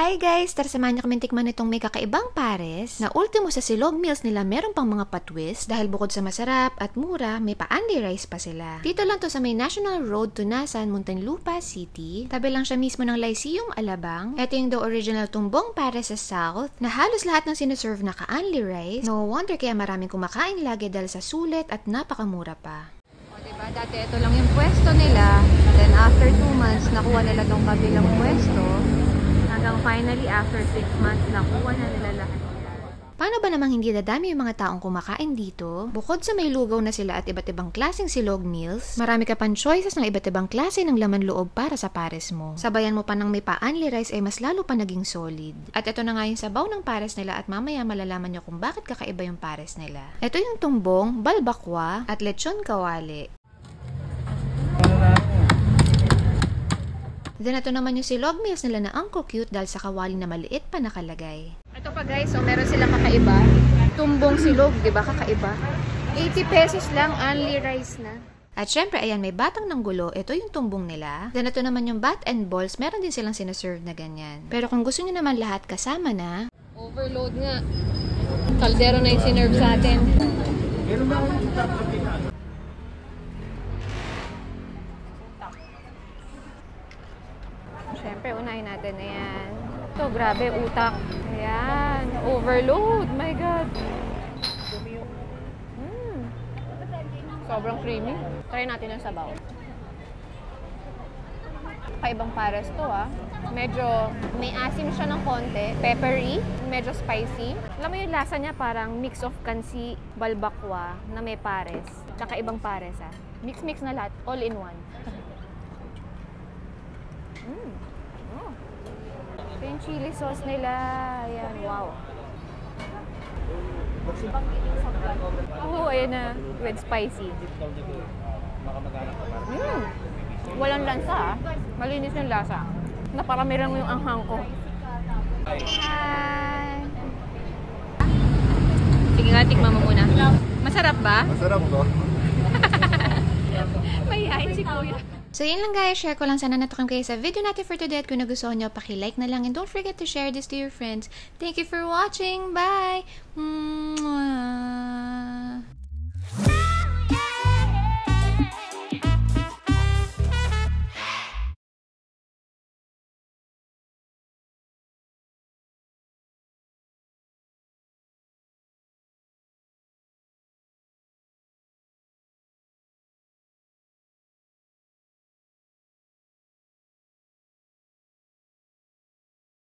Hi guys! Tara samahan niyo kami tikman itong may kakaibang pares na ultimo sa silog meals nila meron pang mga patwist dahil bukod sa masarap at mura, may pa-only rice pa sila. Dito lang to sa may National Road to Nasan, Muntinlupa City. Tabi lang siya mismo ng Lyceum, Alabang. Ito yung the original tumbong pares sa South na halos lahat ng sineserve na ka-only rice. No wonder kaya maraming kumakain lagi dahil sa sulit at napakamura pa. Diba? Dati ito lang yung pwesto nila. Then after 2 months, nakuha nila tong kabilang pwesto. Hanggang finally, after 6 months, nakuha na nila lahat. Paano ba namang hindi dadami yung mga taong kumakain dito? Bukod sa may lugaw na sila at iba't ibang klaseng silog meals, marami ka pang choices ng iba't ibang klase ng laman loob para sa pares mo. Sabayan mo pa ng may pa-only rice ay mas lalo pa naging solid. At ito na nga yung sabaw ng pares nila at mamaya malalaman nyo kung bakit kakaiba yung pares nila. Ito yung tumbong, balbakwa, at lechon kawali. Then ito naman yung silog meals nila na Uncle Cute dahil sa kawali na maliit pa nakalagay. Ito pa guys, so meron silang kakaiba. Tumbong silog, di ba kakaiba? 80 pesos lang, only rice na. At syempre, ayan, may batang ng gulo. Ito yung tumbong nila. Then ito naman yung bat and balls. Meron din silang sinaserve na ganyan. Pero kung gusto nyo naman lahat kasama na, overload nga. Kaldero na yung sinerve sa atin. Siyempre, unahin natin. Ayan. Ito, grabe, utak. Ayan. Overload. My God. Sobrang creamy. Try natin ang sabaw. Kaibang pares to, ah. Medyo may asim siya ng konti. Peppery. Medyo spicy. Alam mo yung lasa niya parang mix of kansi, balbakwa na may pares. Tsaka ibang pares, ah. Mix-mix na lahat. All in one. Ito yung chili sauce nila. Ayan, wow. Oh, ayan na. With spicy. Walang lansa, ah. Malinis yung lasa. Naparami lang yung anghang ko. Hi! Sige nga, tikman mo muna. Masarap ba? Masarap to. Mayayain si Kuya. So yun lang guys, share ko lang sana natukan kayo sa video natin for today at kung nagustuhan nyo, paki-like na lang and don't forget to share this to your friends. Thank you for watching. Bye! Mwah!